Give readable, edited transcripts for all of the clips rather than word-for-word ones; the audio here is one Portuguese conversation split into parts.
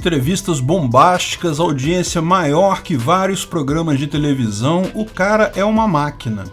Entrevistas bombásticas, audiência maior que vários programas de televisão, o cara é uma máquina.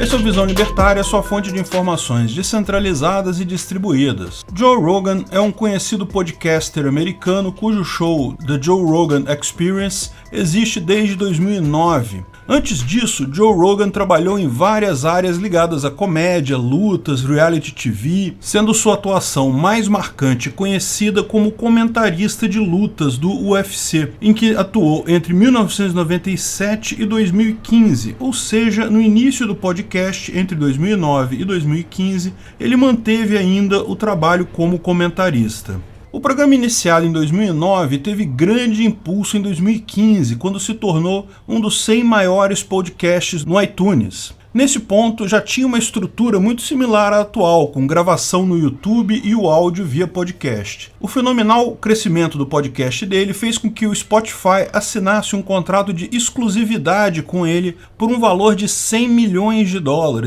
Esse é o Visão Libertária, sua fonte de informações descentralizadas e distribuídas. Joe Rogan é um conhecido podcaster americano cujo show The Joe Rogan Experience existe desde 2009. Antes disso, Joe Rogan trabalhou em várias áreas ligadas à comédia, lutas, reality TV, sendo sua atuação mais marcante e conhecida como comentarista de lutas do UFC, em que atuou entre 1997 e 2015, ou seja, no início do podcast, entre 2009 e 2015, ele manteve ainda o trabalho como comentarista. O programa, iniciado em 2009, teve grande impulso em 2015, quando se tornou um dos 100 maiores podcasts no iTunes. Nesse ponto, já tinha uma estrutura muito similar à atual, com gravação no YouTube e o áudio via podcast. O fenomenal crescimento do podcast dele fez com que o Spotify assinasse um contrato de exclusividade com ele por um valor de $100 milhões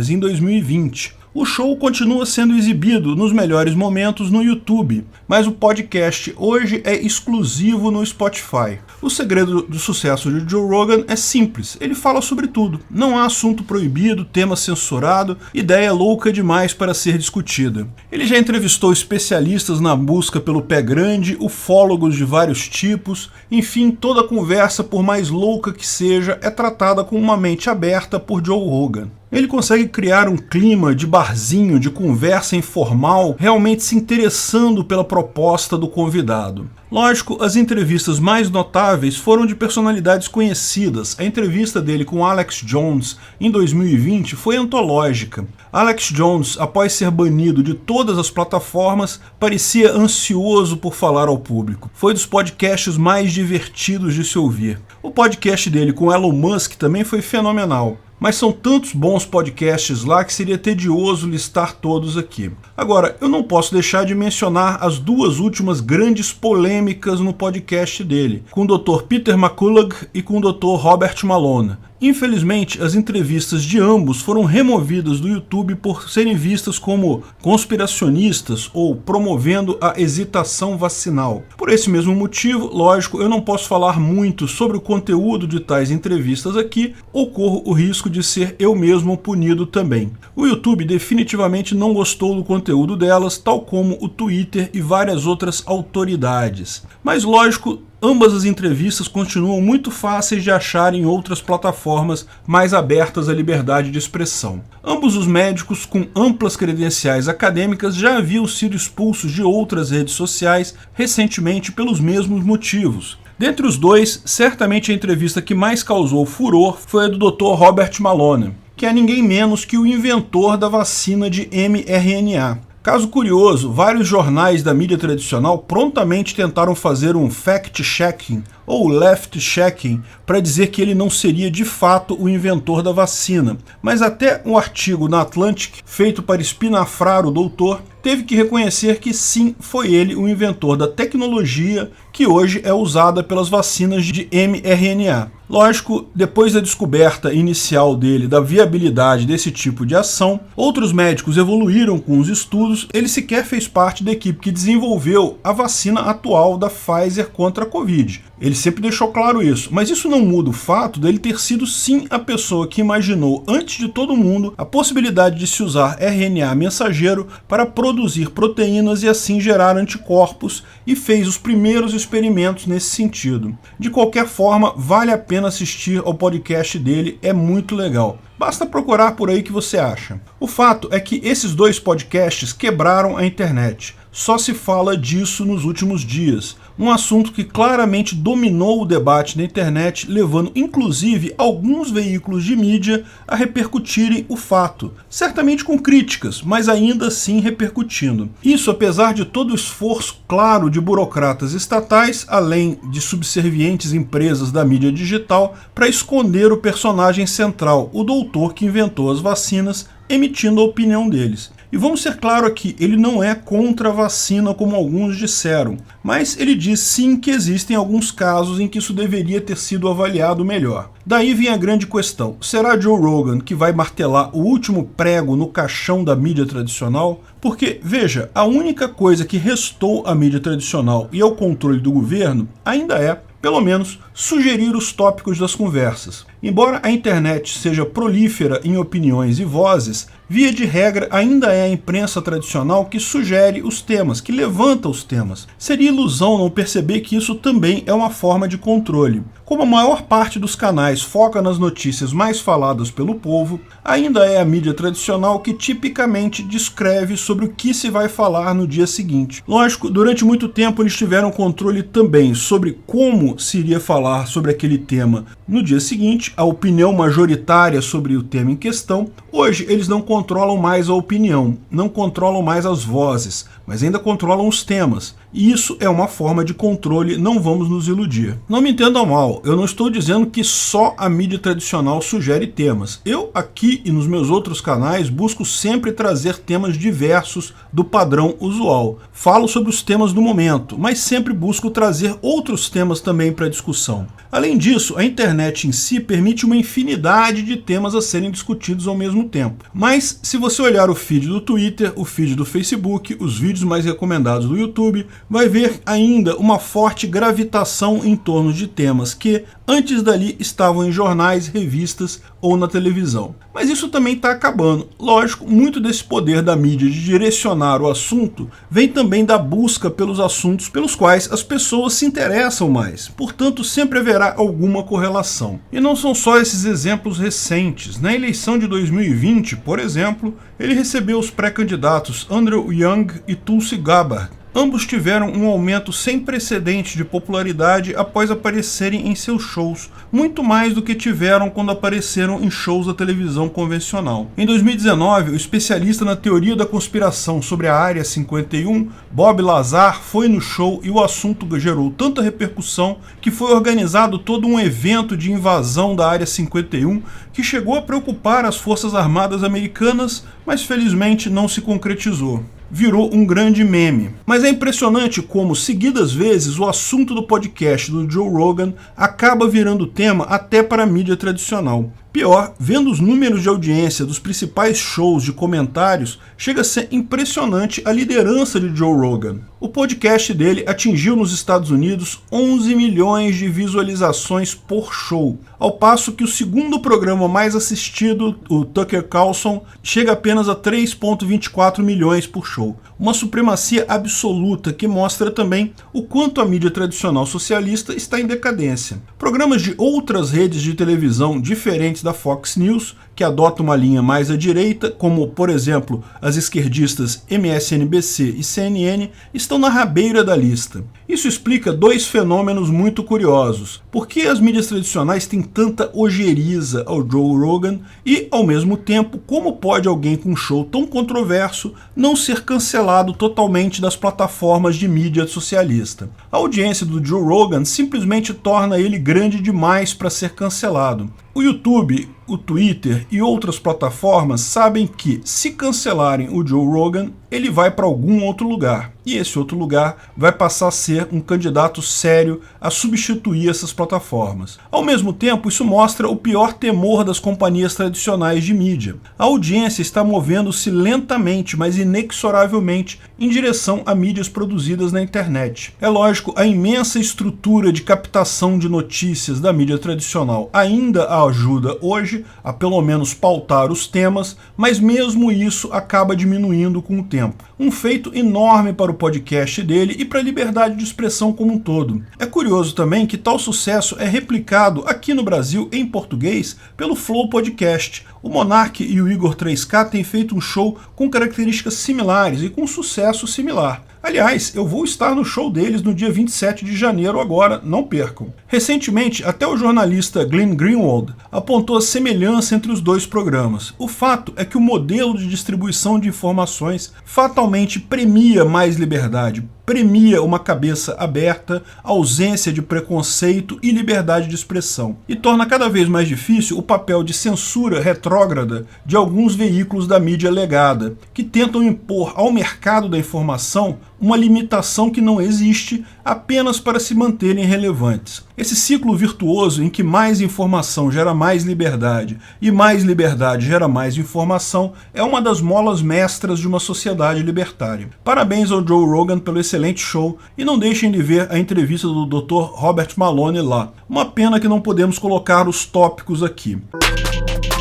em 2020. O show continua sendo exibido nos melhores momentos no YouTube, mas o podcast hoje é exclusivo no Spotify. O segredo do sucesso de Joe Rogan é simples, ele fala sobre tudo. Não há assunto proibido, tema censurado, ideia louca demais para ser discutida. Ele já entrevistou especialistas na busca pelo pé grande, ufólogos de vários tipos, enfim, toda conversa, por mais louca que seja, é tratada com uma mente aberta por Joe Rogan. Ele consegue criar um clima de barzinho, de conversa informal, realmente se interessando pela proposta do convidado. Lógico, as entrevistas mais notáveis foram de personalidades conhecidas. A entrevista dele com Alex Jones em 2020 foi antológica. Alex Jones, após ser banido de todas as plataformas, parecia ansioso por falar ao público. Foi dos podcasts mais divertidos de se ouvir. O podcast dele com Elon Musk também foi fenomenal. Mas são tantos bons podcasts lá que seria tedioso listar todos aqui. Agora, eu não posso deixar de mencionar as duas últimas grandes polêmicas no podcast dele, com o Dr. Peter McCullough e com o Dr. Robert Malone. Infelizmente, as entrevistas de ambos foram removidas do YouTube por serem vistas como conspiracionistas ou promovendo a hesitação vacinal. Por esse mesmo motivo, lógico, eu não posso falar muito sobre o conteúdo de tais entrevistas aqui, ou corro o risco de ser eu mesmo punido também. O YouTube definitivamente não gostou do conteúdo delas, tal como o Twitter e várias outras autoridades. Mas lógico, ambas as entrevistas continuam muito fáceis de achar em outras plataformas mais abertas à liberdade de expressão. Ambos os médicos com amplas credenciais acadêmicas já haviam sido expulsos de outras redes sociais recentemente pelos mesmos motivos. Dentre os dois, certamente a entrevista que mais causou furor foi a do Dr. Robert Malone, que é ninguém menos que o inventor da vacina de mRNA. Caso curioso, vários jornais da mídia tradicional prontamente tentaram fazer um fact-checking ou left-checking para dizer que ele não seria de fato o inventor da vacina, mas até um artigo na Atlantic, feito para espinafrar o doutor, teve que reconhecer que sim, foi ele o inventor da tecnologia que hoje é usada pelas vacinas de mRNA. Lógico, depois da descoberta inicial dele da viabilidade desse tipo de ação, outros médicos evoluíram com os estudos, ele sequer fez parte da equipe que desenvolveu a vacina atual da Pfizer contra a Covid. Ele sempre deixou claro isso, mas isso não muda o fato dele ter sido sim a pessoa que imaginou antes de todo mundo a possibilidade de se usar RNA mensageiro para produzir proteínas e assim gerar anticorpos, e fez os primeiros experimentos nesse sentido. De qualquer forma, vale a pena assistir ao podcast dele, é muito legal. Basta procurar por aí que você acha. O fato é que esses dois podcasts quebraram a internet. Só se fala disso nos últimos dias. Um assunto que claramente dominou o debate na internet, levando inclusive alguns veículos de mídia a repercutirem o fato. Certamente com críticas, mas ainda assim repercutindo. Isso apesar de todo o esforço claro de burocratas estatais, além de subservientes empresas da mídia digital, para esconder o personagem central, o doutor que inventou as vacinas, emitindo a opinião deles. E vamos ser claro aqui, ele não é contra a vacina como alguns disseram, mas ele diz sim que existem alguns casos em que isso deveria ter sido avaliado melhor. Daí vem a grande questão, será Joe Rogan que vai martelar o último prego no caixão da mídia tradicional? Porque, veja, a única coisa que restou à mídia tradicional e ao controle do governo ainda é, pelo menos, sugerir os tópicos das conversas. Embora a internet seja prolífera em opiniões e vozes, via de regra ainda é a imprensa tradicional que sugere os temas, que levanta os temas. Seria ilusão não perceber que isso também é uma forma de controle. Como a maior parte dos canais foca nas notícias mais faladas pelo povo, ainda é a mídia tradicional que tipicamente descreve sobre o que se vai falar no dia seguinte. Lógico, durante muito tempo eles tiveram controle também sobre como se iria falar sobre aquele tema no dia seguinte, a opinião majoritária sobre o tema em questão. Hoje eles não controlam mais a opinião, não controlam mais as vozes, mas ainda controlam os temas. E isso é uma forma de controle, não vamos nos iludir. Não me entendam mal, eu não estou dizendo que só a mídia tradicional sugere temas. Eu aqui e nos meus outros canais busco sempre trazer temas diversos do padrão usual. Falo sobre os temas do momento, mas sempre busco trazer outros temas também para discussão. Além disso, a internet em si permite uma infinidade de temas a serem discutidos ao mesmo tempo. Mas se você olhar o feed do Twitter, o feed do Facebook, os vídeos mais recomendados do YouTube, vai ver ainda uma forte gravitação em torno de temas que antes dali estavam em jornais, revistas ou na televisão. Mas isso também está acabando. Lógico, muito desse poder da mídia de direcionar o assunto vem também da busca pelos assuntos pelos quais as pessoas se interessam mais. Portanto, sempre haverá alguma correlação. E não são só esses exemplos recentes. Na eleição de 2020, por exemplo, ele recebeu os pré-candidatos Andrew Yang e Tulsi Gabbard. Ambos tiveram um aumento sem precedente de popularidade após aparecerem em seus shows, muito mais do que tiveram quando apareceram em shows da televisão convencional. Em 2019, o especialista na teoria da conspiração sobre a Área 51, Bob Lazar, foi no show e o assunto gerou tanta repercussão que foi organizado todo um evento de invasão da Área 51 que chegou a preocupar as Forças Armadas americanas, mas felizmente não se concretizou. Virou um grande meme. Mas é impressionante como, seguidas vezes, o assunto do podcast do Joe Rogan acaba virando tema até para a mídia tradicional. Pior, vendo os números de audiência dos principais shows de comentários, chega a ser impressionante a liderança de Joe Rogan. O podcast dele atingiu nos Estados Unidos 11 milhões de visualizações por show, ao passo que o segundo programa mais assistido, o Tucker Carlson, chega apenas a 3,24 milhões por show. Uma supremacia absoluta que mostra também o quanto a mídia tradicional socialista está em decadência. Programas de outras redes de televisão diferentes da Fox News, que adota uma linha mais à direita, como, por exemplo, as esquerdistas MSNBC e CNN, estão na rabeira da lista. Isso explica dois fenômenos muito curiosos. Por que as mídias tradicionais têm tanta ojeriza ao Joe Rogan e, ao mesmo tempo, como pode alguém com um show tão controverso não ser cancelado totalmente das plataformas de mídia socialista? A audiência do Joe Rogan simplesmente torna ele grande demais para ser cancelado. O YouTube, o Twitter e outras plataformas sabem que, se cancelarem o Joe Rogan, ele vai para algum outro lugar. E esse outro lugar vai passar a ser um candidato sério a substituir essas plataformas. Ao mesmo tempo, isso mostra o pior temor das companhias tradicionais de mídia. A audiência está movendo-se lentamente, mas inexoravelmente, em direção a mídias produzidas na internet. É lógico, a imensa estrutura de captação de notícias da mídia tradicional ainda a ajuda hoje a pelo menos pautar os temas, mas mesmo isso acaba diminuindo com o tempo. Um feito enorme para o podcast dele e para a liberdade de expressão como um todo. É curioso também que tal sucesso é replicado aqui no Brasil em português pelo Flow Podcast. O Monark e o Igor 3K têm feito um show com características similares e com sucesso similar. Aliás, eu vou estar no show deles no dia 27 de janeiro agora, não percam. Recentemente, até o jornalista Glenn Greenwald apontou a semelhança entre os dois programas. O fato é que o modelo de distribuição de informações fatalmente premia mais liberdade, premia uma cabeça aberta, ausência de preconceito e liberdade de expressão, e torna cada vez mais difícil o papel de censura retrógrada de alguns veículos da mídia legada, que tentam impor ao mercado da informação uma limitação que não existe apenas para se manterem relevantes. Esse ciclo virtuoso em que mais informação gera mais liberdade e mais liberdade gera mais informação é uma das molas mestras de uma sociedade libertária. Parabéns ao Joe Rogan pelo excelente show e não deixem de ver a entrevista do Dr. Robert Malone lá. Uma pena que não podemos colocar os tópicos aqui.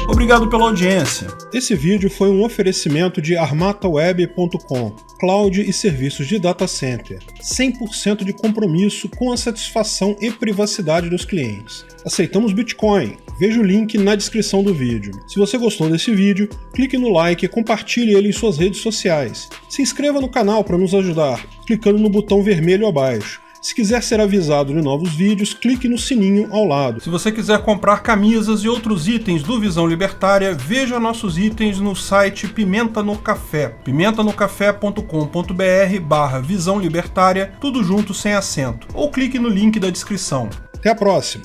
Obrigado pela audiência. Esse vídeo foi um oferecimento de armataweb.com, cloud e serviços de data center, 100% de compromisso com a satisfação e privacidade dos clientes. Aceitamos Bitcoin. Veja o link na descrição do vídeo. Se você gostou desse vídeo, clique no like e compartilhe ele em suas redes sociais. Se inscreva no canal para nos ajudar, clicando no botão vermelho abaixo. Se quiser ser avisado de novos vídeos, clique no sininho ao lado. Se você quiser comprar camisas e outros itens do Visão Libertária, veja nossos itens no site Pimenta no Café, pimentanocafé.com.br/Visão Libertária, tudo junto sem acento, ou clique no link da descrição. Até a próxima!